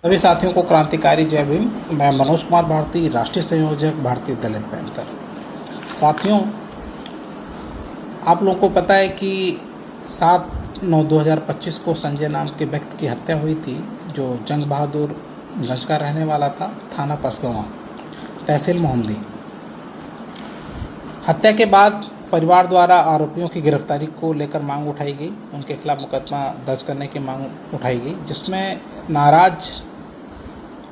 सभी साथियों को क्रांतिकारी जय भीम। मैं मनोज कुमार भारती, राष्ट्रीय संयोजक भारतीय दलित पैंथर। साथियों, आप लोगों को पता है कि 7/9/2025 को संजय नाम के व्यक्ति की हत्या हुई थी, जो जंग बहादुर गंज का रहने वाला था, थाना पसगवां, तहसील मोहम्मदी। हत्या के बाद परिवार द्वारा आरोपियों की गिरफ्तारी को लेकर मांग उठाई गई, उनके खिलाफ मुकदमा दर्ज करने की मांग उठाई गई, जिसमें नाराज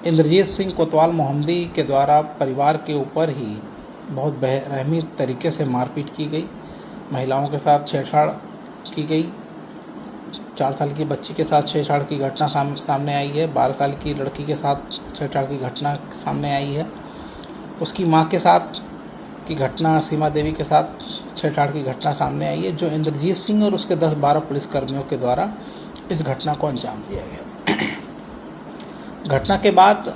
इंद्रजीत सिंह कोतवाल मोहम्मदी के द्वारा परिवार के ऊपर ही बहुत बेरहमी तरीके से मारपीट की गई, महिलाओं के साथ छेड़छाड़ की गई। 4 साल की बच्ची के साथ छेड़छाड़ की घटना सामने आई है। 12 साल की लड़की के साथ छेड़छाड़ की घटना सामने आई है। उसकी मां के साथ की घटना, सीमा देवी के साथ छेड़छाड़ की घटना सामने आई है, जो इंद्रजीत सिंह और उसके 10-12 पुलिसकर्मियों के द्वारा इस घटना को अंजाम दिया गया। घटना के बाद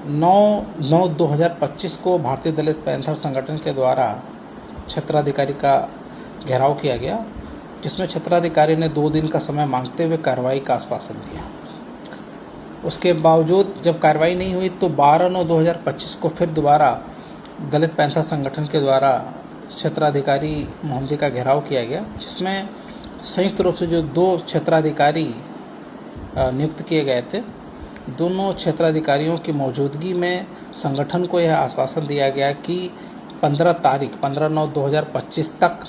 9/9/2025 को भारतीय दलित पैंथर संगठन के द्वारा क्षेत्राधिकारी का घेराव किया गया, जिसमें क्षेत्राधिकारी ने 2 दिन का समय मांगते हुए कार्रवाई का आश्वासन दिया। उसके बावजूद जब कार्रवाई नहीं हुई तो 12/9/2025 को फिर दोबारा दलित पैंथर संगठन के द्वारा क्षेत्राधिकारी मोहम्मदी का घेराव किया गया, जिसमें संयुक्त रूप से जो 2 क्षेत्राधिकारी नियुक्त किए गए थे, दोनों क्षेत्राधिकारियों की मौजूदगी में संगठन को यह आश्वासन दिया गया कि 15/9/2025 तक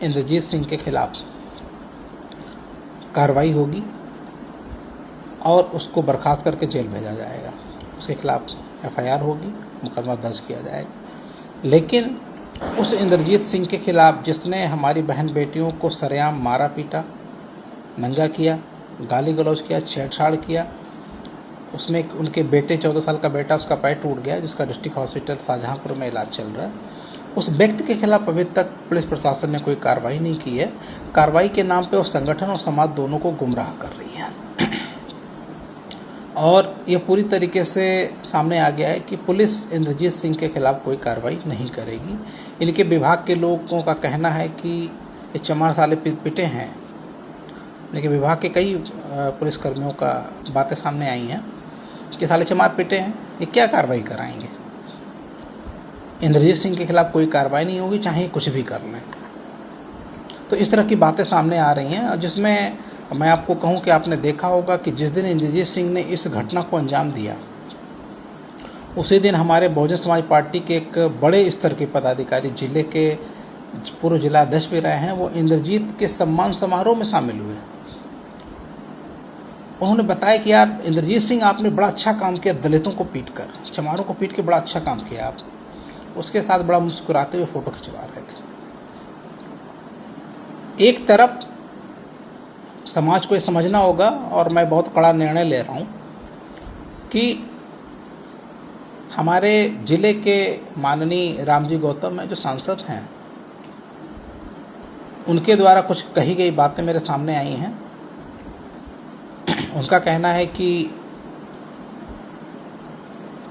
इंद्रजीत सिंह के खिलाफ कार्रवाई होगी और उसको बर्खास्त करके जेल भेजा जाएगा। उसके खिलाफ FIR होगी, मुकदमा दर्ज किया जाएगा। लेकिन उस इंद्रजीत सिंह के खिलाफ, जिसने हमारी बहन बेटियों को सरेआम मारा पीटा, नंगा किया, गाली गलौज किया, छेड़छाड़ किया, उसमें उनके बेटे 14 साल का बेटा, उसका पैर टूट गया, जिसका डिस्ट्रिक्ट हॉस्पिटल शाहजहांपुर में इलाज चल रहा है, उस व्यक्ति के खिलाफ अभी तक पुलिस प्रशासन ने कोई कार्रवाई नहीं की है। कार्रवाई के नाम पे वो संगठन और समाज दोनों को गुमराह कर रही है। और ये पूरी तरीके से सामने आ गया है कि पुलिस इंद्रजीत सिंह के खिलाफ कोई कार्रवाई नहीं करेगी। इनके विभाग के लोगों का कहना है कि ये चमार साले पिटे हैं, लेकिन विभाग के कई पुलिसकर्मियों का बातें सामने आई हैं कि साले चमार पिटे हैं, ये क्या कार्रवाई कराएंगे। इंद्रजीत सिंह के खिलाफ कोई कार्रवाई नहीं होगी, चाहे कुछ भी कर लें। तो इस तरह की बातें सामने आ रही हैं, जिसमें मैं आपको कहूं कि आपने देखा होगा कि जिस दिन इंद्रजीत सिंह ने इस घटना को अंजाम दिया, उसी दिन हमारे बहुजन समाज पार्टी के एक बड़े स्तर के पदाधिकारी, जिले के पूर्व जिला अध्यक्ष भी रहे हैं, वो इंद्रजीत के सम्मान समारोह में शामिल हुए। उन्होंने बताया कि यार इंद्रजीत सिंह, आपने बड़ा अच्छा काम किया, दलितों को पीट कर, चमारों को पीट के बड़ा अच्छा काम किया आप। उसके साथ बड़ा मुस्कुराते हुए फ़ोटो खिंचवा रहे थे। एक तरफ समाज को ये समझना होगा, और मैं बहुत कड़ा निर्णय ले रहा हूँ कि हमारे ज़िले के माननीय रामजी गौतम हैं, जो सांसद हैं, उनके द्वारा कुछ कही गई बातें मेरे सामने आई हैं। उनका कहना है कि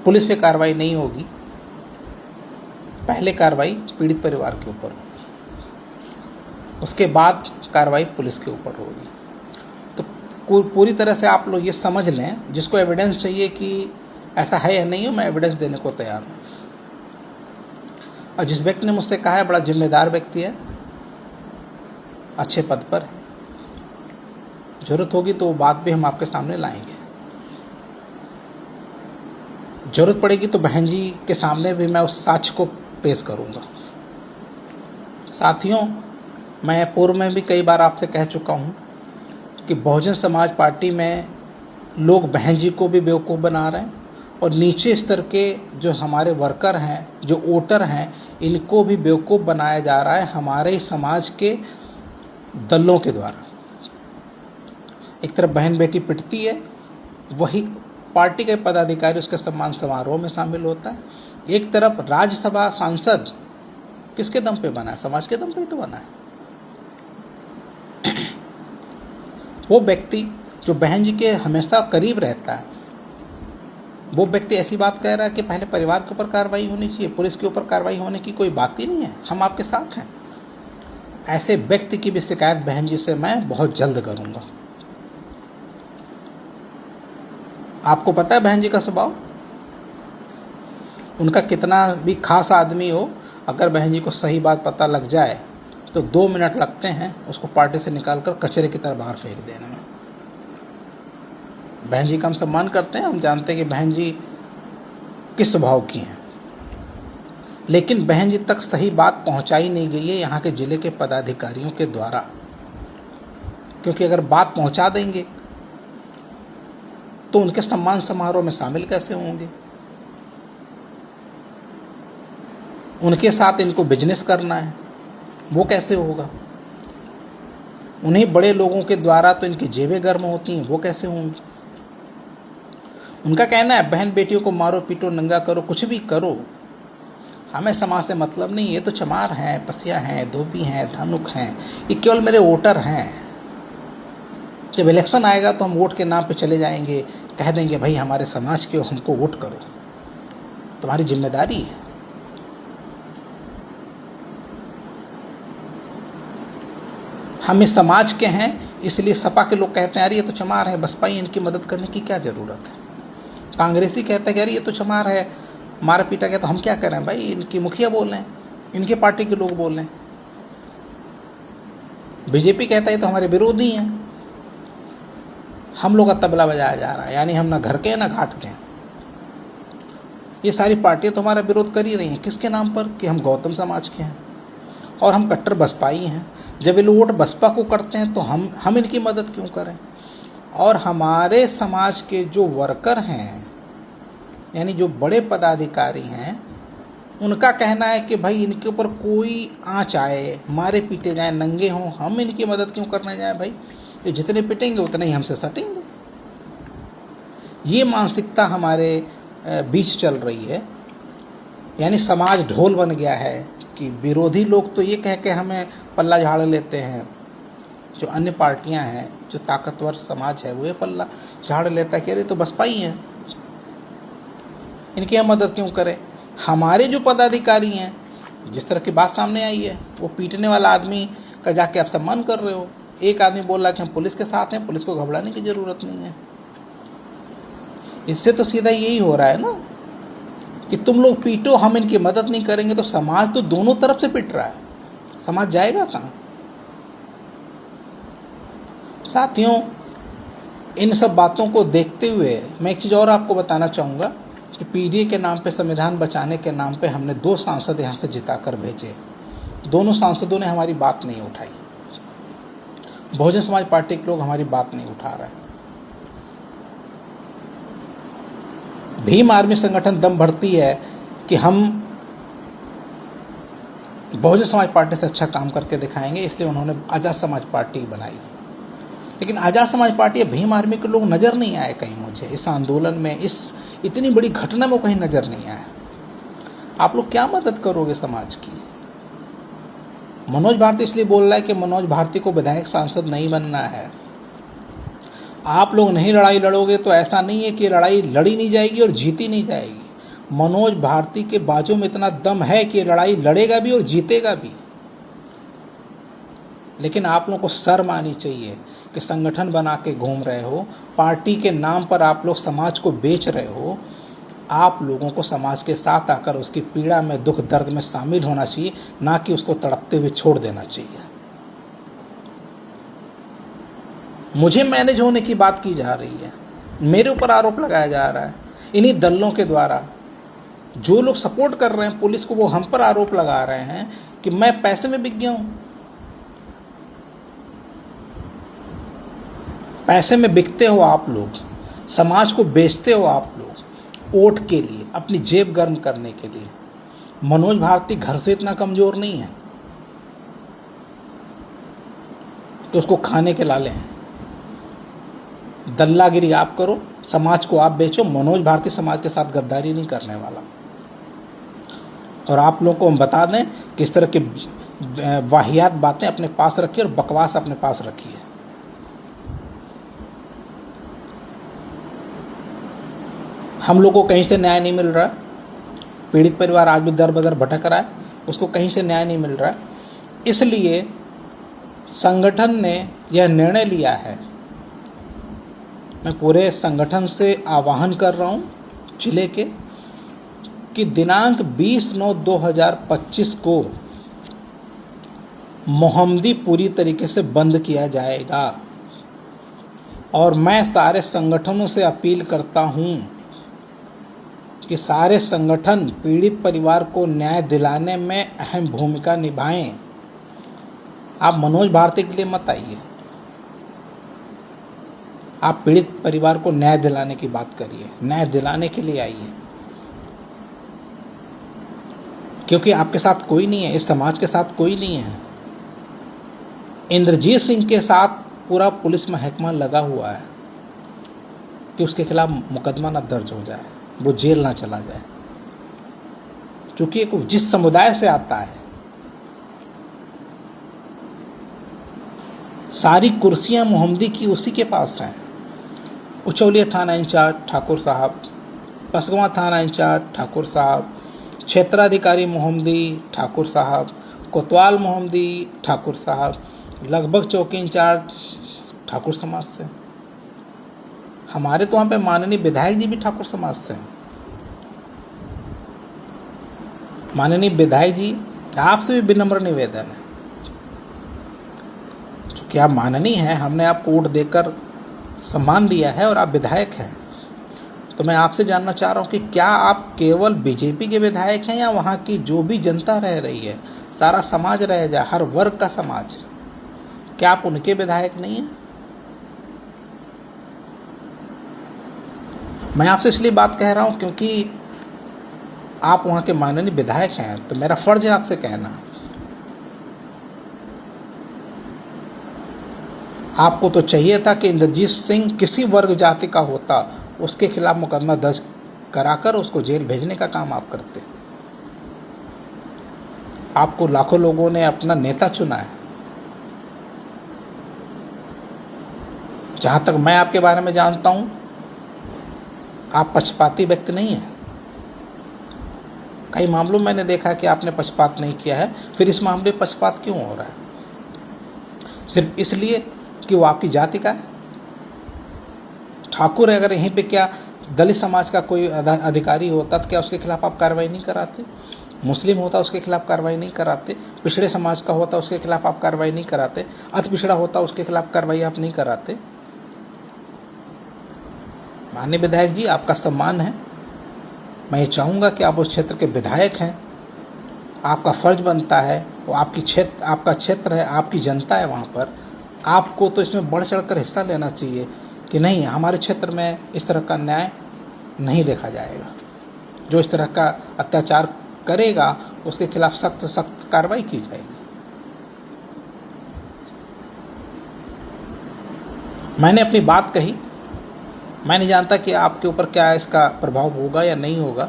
पुलिस पे कार्रवाई नहीं होगी, पहले कार्रवाई पीड़ित परिवार के ऊपर होगी, उसके बाद कार्रवाई पुलिस के ऊपर होगी। तो पूरी तरह से आप लोग ये समझ लें, जिसको एविडेंस चाहिए कि ऐसा है या नहीं हो, मैं एविडेंस देने को तैयार हूँ। और जिस व्यक्ति ने मुझसे कहा है, बड़ा जिम्मेदार व्यक्ति है, अच्छे पद पर है, जरूरत होगी तो वो बात भी हम आपके सामने लाएंगे। जरूरत पड़ेगी तो बहन जी के सामने भी मैं उस साक्ष्य को पेश करूंगा। साथियों, मैं पूर्व में भी कई बार आपसे कह चुका हूँ कि बहुजन समाज पार्टी में लोग बहन जी को भी बेवकूफ़ बना रहे हैं, और नीचे स्तर के जो हमारे वर्कर हैं, जो वोटर हैं, इनको भी बेवकूफ़ बनाया जा रहा है हमारे समाज के दलों के द्वारा। एक तरफ बहन बेटी पिटती है, वही पार्टी के पदाधिकारी उसके सम्मान समारोह में शामिल होता है। एक तरफ राज्यसभा सांसद किसके दम पे बना है? समाज के दम पे तो बना है। वो व्यक्ति जो बहन जी के हमेशा करीब रहता है, वो व्यक्ति ऐसी बात कह रहा है कि पहले परिवार के ऊपर कार्रवाई होनी चाहिए, पुलिस के ऊपर कार्रवाई होने की कोई बात ही नहीं है, हम आपके साथ हैं। ऐसे व्यक्ति की भी शिकायत बहन जी से मैं बहुत जल्द करूँगा। आपको पता है बहन जी का स्वभाव, उनका कितना भी खास आदमी हो, अगर बहन जी को सही बात पता लग जाए तो 2 मिनट लगते हैं उसको पार्टी से निकालकर कचरे की तरह बाहर फेंक देने में। बहन जी का हम सम्मान करते हैं, हम जानते हैं कि बहन जी किस स्वभाव की हैं, लेकिन बहन जी तक सही बात पहुंचाई नहीं गई है यहाँ के ज़िले के पदाधिकारियों के द्वारा, क्योंकि अगर बात पहुंचा देंगे तो उनके सम्मान समारोह में शामिल कैसे होंगे, उनके साथ इनको बिजनेस करना है वो कैसे होगा, उन्हीं बड़े लोगों के द्वारा तो इनकी जेबें गर्म होती हैं, वो कैसे होंगी। उनका कहना है बहन बेटियों को मारो पीटो नंगा करो, कुछ भी करो, हमें समाज से मतलब नहीं, ये तो चमार हैं, पसिया हैं, धोबी हैं, धानुक हैं, ये केवल मेरे वोटर हैं। जब इलेक्शन आएगा तो हम वोट के नाम पे चले जाएंगे, कह देंगे भाई हमारे समाज के हो, हमको वोट करो, तुम्हारी जिम्मेदारी है। हम इस समाज के हैं, इसलिए सपा के लोग कहते हैं अरे ये तो चमार है, बसपा ही, इनकी मदद करने की क्या ज़रूरत है। कांग्रेसी कहते हैं कि अरे ये तो चमार है, मारा पीटा गया, तो हम क्या करें भाई, इनकी मुखिया बोल रहे हैं, इनके पार्टी के लोग बोल रहे हैं। बीजेपी कहता है तो हमारे विरोधी हैं, हम लोग का तबला बजाया जा रहा है, यानी हम ना घर के हैं ना घाट के हैं। ये सारी पार्टियां तो हमारा विरोध कर ही रही हैं, किसके नाम पर, कि हम गौतम समाज के हैं और हम कट्टर बसपाई हैं। जब ये लोग वोट बसपा को करते हैं तो हम इनकी मदद क्यों करें। और हमारे समाज के जो वर्कर हैं, यानी जो बड़े पदाधिकारी हैं, उनका कहना है कि भाई इनके ऊपर कोई आँच आए, मारे पीटे जाएं, नंगे हों, हम इनकी मदद क्यों करने जाएं भाई, ये जितने पिटेंगे उतने ही हमसे सटेंगे। ये मानसिकता हमारे बीच चल रही है, यानी समाज ढोल बन गया है कि विरोधी लोग तो ये कह के हमें पल्ला झाड़ लेते हैं, जो अन्य पार्टियां हैं, जो ताकतवर समाज है, वो ये पल्ला झाड़ लेता है कि अरे तो बसपा ही है, इनकी हम मदद क्यों करें। हमारे जो पदाधिकारी हैं, जिस तरह की बात सामने आई है, वो पीटने वाला आदमी का जाके आप सम्मान कर रहे हो। एक आदमी बोल रहा है कि हम पुलिस के साथ हैं, पुलिस को घबराने की ज़रूरत नहीं है। इससे तो सीधा यही हो रहा है ना कि तुम लोग पीटो, हम इनकी मदद नहीं करेंगे, तो समाज तो दोनों तरफ से पिट रहा है, समाज जाएगा कहाँ। साथियों, इन सब बातों को देखते हुए मैं एक चीज़ और आपको बताना चाहूँगा कि पीडीए के नाम पे, संविधान बचाने के नाम पे हमने 2 सांसद यहाँ से जिता कर भेजे। दोनों सांसदों ने हमारी बात नहीं उठाई। बहुजन समाज पार्टी के लोग हमारी बात नहीं उठा रहे हैं। भीम आर्मी संगठन दम भरती है कि हम बहुजन समाज पार्टी से अच्छा काम करके दिखाएंगे, इसलिए उन्होंने आज़ाद समाज पार्टी बनाई। लेकिन आज़ाद समाज पार्टी या भीम आर्मी के लोग नज़र नहीं आए कहीं, मुझे इस आंदोलन में, इस इतनी बड़ी घटना में कहीं नज़र नहीं आया। आप लोग क्या मदद करोगे समाज की। मनोज भारती इसलिए बोल रहा है कि मनोज भारती को विधायक सांसद नहीं बनना है। आप लोग नहीं लड़ाई लड़ोगे तो ऐसा नहीं है कि लड़ाई लड़ी नहीं जाएगी और जीती नहीं जाएगी। मनोज भारती के बाजू में इतना दम है कि लड़ाई लड़ेगा भी और जीतेगा भी। लेकिन आप लोगों को शर्म आनी चाहिए कि संगठन बना के घूम रहे हो, पार्टी के नाम पर आप लोग समाज को बेच रहे हो। आप लोगों को समाज के साथ आकर उसकी पीड़ा में, दुख दर्द में शामिल होना चाहिए, ना कि उसको तड़पते हुए छोड़ देना चाहिए। मुझे मैनेज होने की बात की जा रही है, मेरे ऊपर आरोप लगाया जा रहा है इन्हीं दलों के द्वारा। जो लोग सपोर्ट कर रहे हैं पुलिस को, वो हम पर आरोप लगा रहे हैं कि मैं पैसे में बिक गया हूं। पैसे में बिकते हो आप लोग, समाज को बेचते हो आप लोग वोट के लिए, अपनी जेब गर्म करने के लिए। मनोज भारती घर से इतना कमज़ोर नहीं है कि उसको खाने के लाले हैं। दल्लागिरी आप करो, समाज को आप बेचो, मनोज भारती समाज के साथ गद्दारी नहीं करने वाला। और आप लोगों को हम बता दें कि इस तरह की वाहियात बातें अपने पास रखिए और बकवास अपने पास रखिए। हम लोग को कहीं से न्याय नहीं मिल रहा है। पीड़ित परिवार आज भी दर बदर भटक रहा है, उसको कहीं से न्याय नहीं मिल रहा है। इसलिए संगठन ने यह निर्णय लिया है मैं पूरे संगठन से आह्वान कर रहा हूँ जिले के कि दिनांक 20/9/2025 को मोहम्मदी पूरी तरीके से बंद किया जाएगा। और मैं सारे संगठनों से अपील करता हूँ कि सारे संगठन पीड़ित परिवार को न्याय दिलाने में अहम भूमिका निभाएं। आप मनोज भारती के लिए मत आइए, आप पीड़ित परिवार को न्याय दिलाने की बात करिए, न्याय दिलाने के लिए आइए, क्योंकि आपके साथ कोई नहीं है, इस समाज के साथ कोई नहीं है। इंद्रजीत सिंह के साथ पूरा पुलिस महकमा लगा हुआ है कि उसके खिलाफ मुकदमा ना दर्ज हो जाए, वो जेल ना चला जाए, क्योंकि एक जिस समुदाय से आता है, सारी कुर्सियां मोहम्मदी की उसी के पास हैं। उचौलिया थाना इंचार्ज ठाकुर साहब, पसगवां थाना इंचार्ज ठाकुर साहब, क्षेत्राधिकारी मोहम्मदी ठाकुर साहब, कोतवाल मोहम्मदी ठाकुर साहब, लगभग चौकी इंचार्ज ठाकुर समाज से। हमारे तो वहाँ पे माननीय विधायक जी भी ठाकुर समाज से हैं। माननीय विधायक जी, आपसे भी विनम्र निवेदन है, चूँकि आप माननीय हैं, हमने आपको वोट देकर सम्मान दिया है और आप विधायक हैं, तो मैं आपसे जानना चाह रहा हूँ कि क्या आप केवल बीजेपी के विधायक हैं या वहाँ की जो भी जनता रह रही है, सारा समाज रह जाए, हर वर्ग का समाज, क्या आप उनके विधायक नहीं हैं? मैं आपसे इसलिए बात कह रहा हूँ क्योंकि आप वहाँ के माननीय विधायक हैं, तो मेरा फर्ज है आपसे कहना। आपको तो चाहिए था कि इंद्रजीत सिंह किसी वर्ग जाति का होता, उसके खिलाफ मुकदमा दर्ज कराकर उसको जेल भेजने का काम आप करते। आपको लाखों लोगों ने अपना नेता चुना है। जहाँ तक मैं आपके बारे में जानता हूँ, आप पक्षपाती व्यक्ति नहीं हैं। कई मामलों में मैंने देखा कि आपने पक्षपात नहीं किया है, फिर इस मामले में पक्षपात क्यों हो रहा है? सिर्फ इसलिए कि वो आपकी जाति का है? ठाकुर है, अगर यहीं पे क्या दलित समाज का कोई अधिकारी होता तो क्या उसके खिलाफ आप कार्रवाई नहीं कराते? मुस्लिम होता उसके खिलाफ कार्रवाई नहीं कराते? पिछड़े समाज का होता उसके खिलाफ आप कार्रवाई नहीं कराते? अति पिछड़ा होता उसके खिलाफ कार्रवाई आप नहीं कराते? माननीय विधायक जी, आपका सम्मान है, मैं ये चाहूँगा कि आप उस क्षेत्र के विधायक हैं, आपका फर्ज बनता है, वो आपका क्षेत्र है, आपकी जनता है, वहाँ पर आपको तो इसमें बढ़ चढ़कर हिस्सा लेना चाहिए कि नहीं, हमारे क्षेत्र में इस तरह का न्याय नहीं देखा जाएगा। जो इस तरह का अत्याचार करेगा उसके खिलाफ सख्त सख्त कार्रवाई की जाएगी। मैंने अपनी बात कही, मैं नहीं जानता कि आपके ऊपर क्या इसका प्रभाव होगा या नहीं होगा,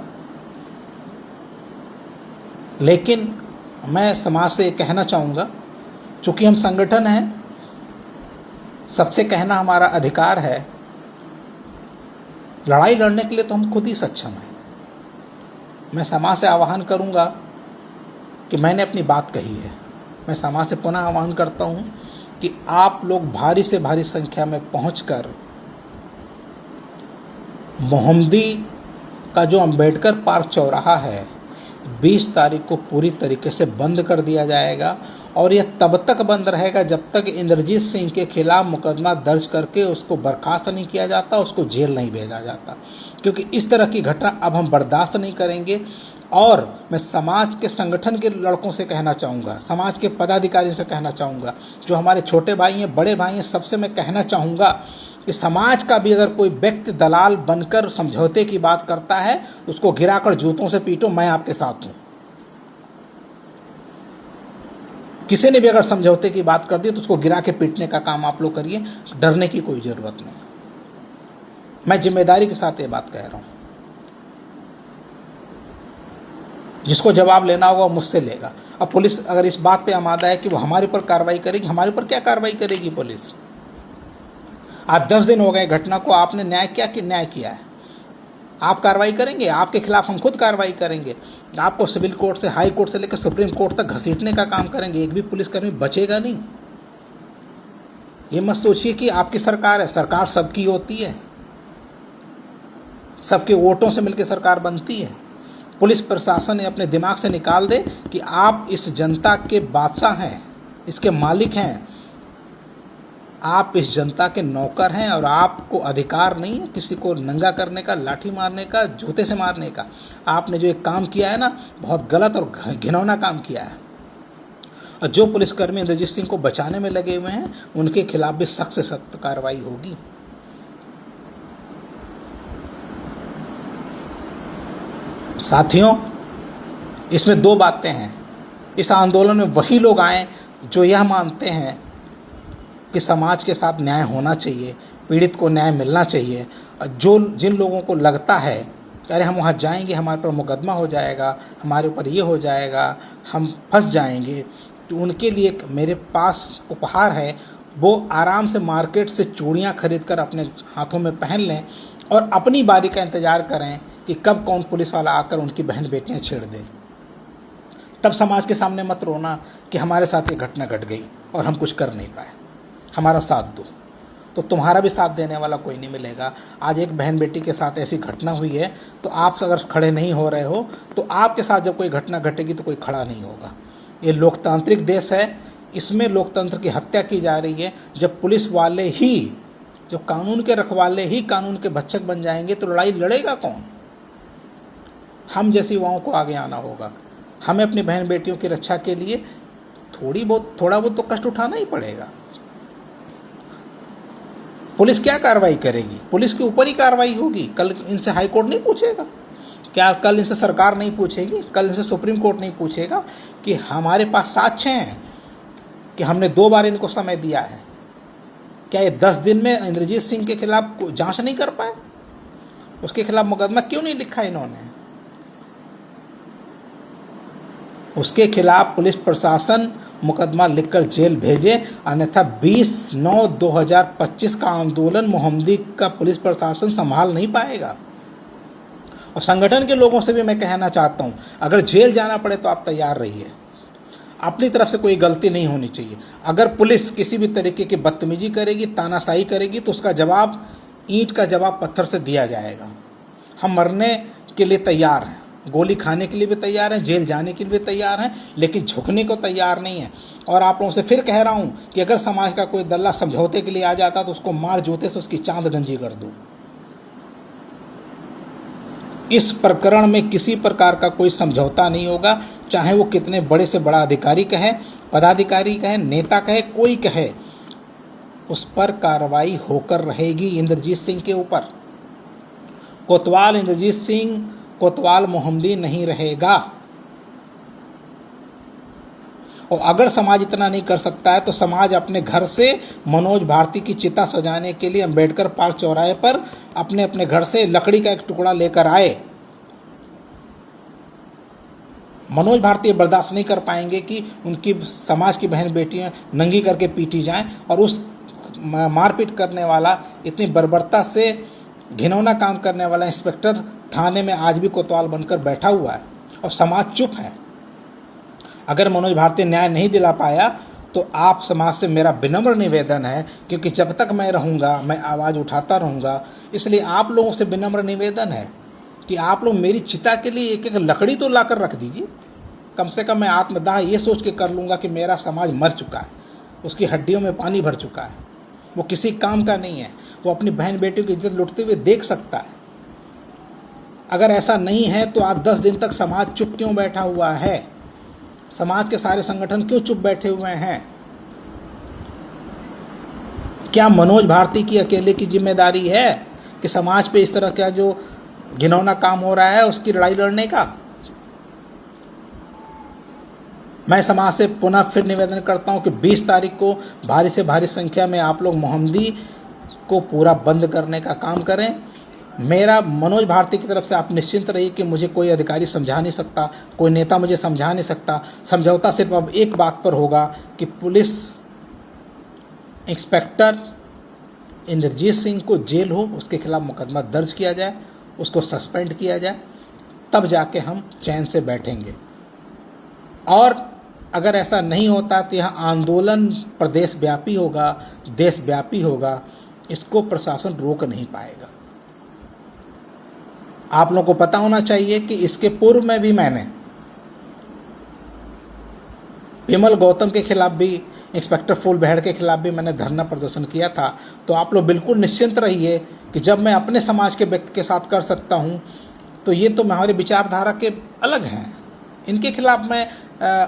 लेकिन मैं समाज से कहना चाहूँगा, चूँकि हम संगठन हैं, सबसे कहना हमारा अधिकार है। लड़ाई लड़ने के लिए तो हम खुद ही सक्षम हैं। मैं समाज से आह्वान करूँगा कि मैंने अपनी बात कही है। मैं समाज से पुनः आह्वान करता हूँ कि आप लोग भारी से भारी संख्या में पहुंचकर मोहम्मदी का जो अंबेडकर पार्क चौराहा है 20 तारीख को पूरी तरीके से बंद कर दिया जाएगा। और यह तब तक बंद रहेगा जब तक इंद्रजीत सिंह के खिलाफ मुकदमा दर्ज करके उसको बर्खास्त नहीं किया जाता, उसको जेल नहीं भेजा जाता, क्योंकि इस तरह की घटना अब हम बर्दाश्त नहीं करेंगे। और मैं समाज के संगठन के लड़कों से कहना चाहूँगा, समाज के पदाधिकारियों से कहना चाहूँगा, जो हमारे छोटे भाई हैं, बड़े भाई हैं, सबसे मैं कहना चाहूँगा कि समाज का भी अगर कोई व्यक्ति दलाल बनकर समझौते की बात करता है, उसको गिराकर जूतों से पीटो, मैं आपके साथ हूँ। किसी ने भी अगर समझौते की बात कर दी तो उसको गिरा के पीटने का काम आप लोग करिए, डरने की कोई ज़रूरत नहीं। मैं जिम्मेदारी के साथ ये बात कह रहा हूँ। जिसको जवाब लेना होगा मुझसे लेगा। अब पुलिस अगर इस बात पे आमादा है कि वो हमारे ऊपर कार्रवाई करेगी, हमारे ऊपर क्या कार्रवाई करेगी पुलिस? आज 10 दिन हो गए घटना को, आपने न्याय किया है। आप कार्रवाई करेंगे? आपके खिलाफ हम खुद कार्रवाई करेंगे। आपको सिविल कोर्ट से, हाई कोर्ट से लेकर सुप्रीम कोर्ट तक घसीटने का काम करेंगे। एक भी पुलिसकर्मी बचेगा नहीं। ये मत सोचिए कि आपकी सरकार है, सरकार सबकी होती है। सबके वोटों से मिलकर सरकार बनती है। पुलिस प्रशासन ने अपने दिमाग से निकाल दे कि आप इस जनता के बादशाह हैं, इसके मालिक हैं, आप इस जनता के नौकर हैं और आपको अधिकार नहीं है किसी को नंगा करने का, लाठी मारने का, जूते से मारने का। आपने जो एक काम किया है ना, बहुत गलत और घिनौना काम किया है। और जो पुलिसकर्मी इंद्रजीत सिंह को बचाने में लगे हुए हैं, उनके खिलाफ भी सख्त से सख्त कार्रवाई होगी। साथियों, इसमें दो बातें हैं। इस आंदोलन में वही लोग आए जो यह मानते हैं कि समाज के साथ न्याय होना चाहिए, पीड़ित को न्याय मिलना चाहिए। जिन लोगों को लगता है कि अरे हम वहाँ जाएंगे हमारे पर मुकदमा हो जाएगा, हमारे ऊपर ये हो जाएगा, हम फंस जाएंगे, तो उनके लिए मेरे पास उपहार है। वो आराम से मार्केट से चूड़ियाँ खरीद कर अपने हाथों में पहन लें और अपनी बारी का इंतज़ार करें कि कब कौन पुलिस वाला आकर उनकी बहन बेटियाँ छेड़ दे। तब समाज के सामने मत रोना कि हमारे साथ ये घटना घट गई और हम कुछ कर नहीं पाए, हमारा साथ दो। तो तुम्हारा भी साथ देने वाला कोई नहीं मिलेगा। आज एक बहन बेटी के साथ ऐसी घटना हुई है, तो आप अगर खड़े नहीं हो रहे हो, तो आपके साथ जब कोई घटना घटेगी तो कोई खड़ा नहीं होगा। ये लोकतांत्रिक देश है, इसमें लोकतंत्र की हत्या की जा रही है। जब पुलिस वाले ही, जो कानून के रखवाले ही कानून के भक्षक बन जाएंगे, तो लड़ाई लड़ेगा कौन? हम जैसी युवाओं को आगे आना होगा। हमें अपनी बहन बेटियों की रक्षा के लिए थोड़ा बहुत तो कष्ट उठाना ही पड़ेगा। पुलिस क्या कार्रवाई करेगी? पुलिस के ऊपर ही कार्रवाई होगी। कल इनसे हाई कोर्ट नहीं पूछेगा क्या? कल इनसे सरकार नहीं पूछेगी? कल इनसे सुप्रीम कोर्ट नहीं पूछेगा कि हमारे पास साक्ष्य हैं कि हमने 2 बार इनको समय दिया है? क्या ये 10 दिन में इंद्रजीत सिंह के खिलाफ जांच नहीं कर पाए? उसके खिलाफ मुकदमा क्यों नहीं लिखा इन्होंने? उसके खिलाफ पुलिस प्रशासन मुकदमा लिखकर जेल भेजे, अन्यथा 20/9/2025 का आंदोलन मोहम्मदी का पुलिस प्रशासन संभाल नहीं पाएगा। और संगठन के लोगों से भी मैं कहना चाहता हूँ, अगर जेल जाना पड़े तो आप तैयार रहिए। अपनी तरफ से कोई गलती नहीं होनी चाहिए। अगर पुलिस किसी भी तरीके की बदतमीजी करेगी, तानाशाही करेगी, तो उसका जवाब ईंट का जवाब पत्थर से दिया जाएगा। हम मरने के लिए तैयार हैं, गोली खाने के लिए भी तैयार हैं, जेल जाने के लिए भी तैयार हैं, लेकिन झुकने को तैयार नहीं है। और आप लोगों से फिर कह रहा हूं कि अगर समाज का कोई दल्ला समझौते के लिए आ जाता तो उसको मार जूते से उसकी चांद गंजी कर दो। इस प्रकरण में किसी प्रकार का कोई समझौता नहीं होगा, चाहे वो कितने बड़े से बड़ा अधिकारी कहे, पदाधिकारी कहे, नेता कहे, कोई कहे, उस पर कार्रवाई होकर रहेगी। इंद्रजीत सिंह के ऊपर कोतवाल इंद्रजीत सिंह कोतवाल मोहम्मदी नहीं रहेगा। और अगर समाज इतना नहीं कर सकता है तो समाज अपने घर से मनोज भारती की चिता सजाने के लिए अंबेडकर पार्क चौराहे पर अपने अपने घर से लकड़ी का एक टुकड़ा लेकर आए। मनोज भारती बर्दाश्त नहीं कर पाएंगे कि उनकी समाज की बहन बेटियां नंगी करके पीटी जाएं, और उस मारपीट करने वाला, इतनी बर्बरता से घिनौना काम करने वाला इंस्पेक्टर थाने में आज भी कोतवाल बनकर बैठा हुआ है और समाज चुप है। अगर मनोज भारती न्याय नहीं दिला पाया तो आप समाज से मेरा विनम्र निवेदन है, क्योंकि जब तक मैं रहूँगा मैं आवाज़ उठाता रहूँगा। इसलिए आप लोगों से विनम्र निवेदन है कि आप लोग मेरी चिता के लिए एक एक लकड़ी तो लाकर रख दीजिए। कम से कम मैं आत्मदाह ये सोच के कर लूँगा कि मेरा समाज मर चुका है, उसकी हड्डियों में पानी भर चुका है, वो किसी काम का नहीं है, वो अपनी बहन बेटियों की इज्जत लुटते हुए देख सकता है। अगर ऐसा नहीं है तो आज 10 दिन तक समाज चुप क्यों बैठा हुआ है? समाज के सारे संगठन क्यों चुप बैठे हुए हैं? क्या मनोज भारती की अकेले की जिम्मेदारी है कि समाज पे इस तरह का जो घिनौना काम हो रहा है उसकी लड़ाई लड़ने का? मैं समाज से पुनः फिर निवेदन करता हूं कि 20 तारीख को भारी से भारी संख्या में आप लोग मोहम्मदी को पूरा बंद करने का काम करें। मेरा मनोज भारती की तरफ से आप निश्चिंत रहिए कि मुझे कोई अधिकारी समझा नहीं सकता, कोई नेता मुझे समझा नहीं सकता। समझौता सिर्फ अब एक बात पर होगा कि पुलिस इंस्पेक्टर इंद्रजीत सिंह को जेल हो, उसके खिलाफ मुकदमा दर्ज किया जाए, उसको सस्पेंड किया जाए, तब जाके हम चैन से बैठेंगे। और अगर ऐसा नहीं होता तो यह आंदोलन प्रदेश व्यापी होगा, देश व्यापी होगा, इसको प्रशासन रोक नहीं पाएगा। आप लोगों को पता होना चाहिए कि इसके पूर्व में भी मैंने विमल गौतम के खिलाफ भी, इंस्पेक्टर फूलबहड़ के खिलाफ भी मैंने धरना प्रदर्शन किया था। तो आप लोग बिल्कुल निश्चिंत रहिए कि जब मैं अपने समाज के व्यक्ति के साथ कर सकता हूं, तो ये तो हमारी विचारधारा के अलग हैं, इनके खिलाफ मैं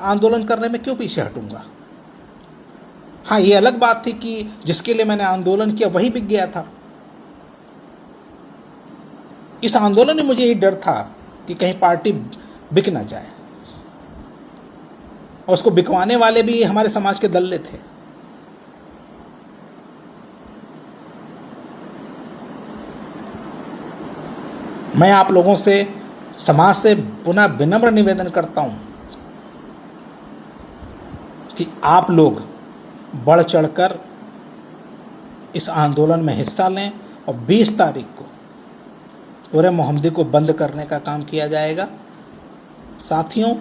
आंदोलन करने में क्यों पीछे हटूंगा। हाँ, ये अलग बात थी कि जिसके लिए मैंने आंदोलन किया वही बिक गया था। इस आंदोलन में मुझे यही डर था कि कहीं पार्टी बिक ना जाए, और उसको बिकवाने वाले भी हमारे समाज के दल्ले थे। मैं आप लोगों से, समाज से पुनः विनम्र निवेदन करता हूं कि आप लोग बढ़ चढ़कर इस आंदोलन में हिस्सा लें और 20 तारीख को पूरे मोहम्मदी को बंद करने का काम किया जाएगा। साथियों,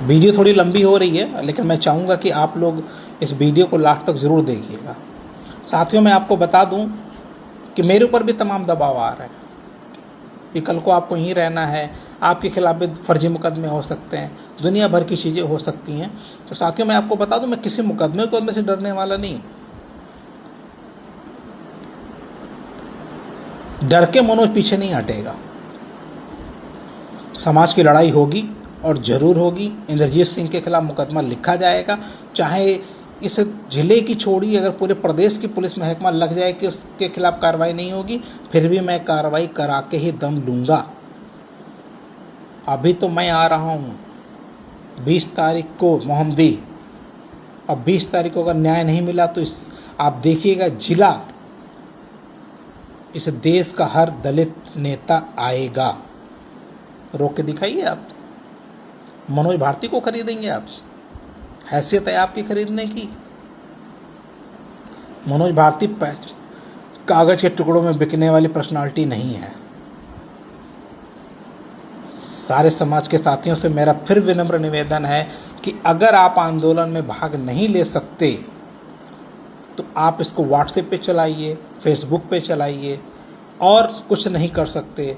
वीडियो थोड़ी लंबी हो रही है, लेकिन मैं चाहूँगा कि आप लोग इस वीडियो को लास्ट तक ज़रूर देखिएगा। साथियों, मैं आपको बता दूं कि मेरे ऊपर भी तमाम दबाव आ रहा है कि कल को आपको यहीं रहना है, आपके खिलाफ भी फर्जी मुकदमे हो सकते हैं, दुनिया भर की चीज़ें हो सकती हैं। तो साथियों, मैं आपको बता दूं, मैं किसी मुकदमे को से डरने वाला नहीं। डर के मनोज पीछे नहीं हटेगा। समाज की लड़ाई होगी और ज़रूर होगी। इंद्रजीत सिंह के खिलाफ मुकदमा लिखा जाएगा, चाहे इस जिले की छोड़ी अगर पूरे प्रदेश की पुलिस महकमा लग जाए कि उसके खिलाफ कार्रवाई नहीं होगी, फिर भी मैं कार्रवाई करा के ही दम लूँगा। अभी तो मैं आ रहा हूँ 20 तारीख को मोहम्मदी, और 20 तारीख को अगर न्याय नहीं मिला तो आप देखिएगा, जिला इस देश का हर दलित नेता आएगा। रोक के दिखाइए आप। मनोज भारती को खरीदेंगे आप? हैसियत है आपकी खरीदने की? मनोज भारती कागज के टुकड़ों में बिकने वाली पर्सनालिटी नहीं है। सारे समाज के साथियों से मेरा फिर विनम्र निवेदन है कि अगर आप आंदोलन में भाग नहीं ले सकते तो आप इसको व्हाट्सएप पे चलाइए, फेसबुक पे चलाइए, और कुछ नहीं कर सकते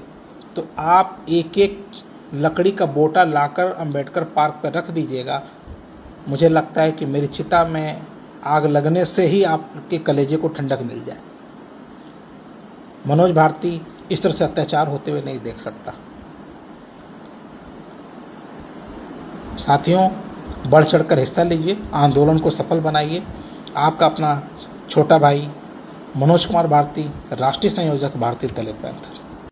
तो आप एक एक लकड़ी का बोटा लाकर अंबेडकर पार्क पर रख दीजिएगा। मुझे लगता है कि मेरी चिता में आग लगने से ही आपके कलेजे को ठंडक मिल जाए। मनोज भारती इस तरह से अत्याचार होते हुए नहीं देख सकता। साथियों, बढ़ चढ़कर हिस्सा लीजिए, आंदोलन को सफल बनाइए। आपका अपना छोटा भाई मनोज कुमार भारती, राष्ट्रीय संयोजक भारतीय दलित पैंथर।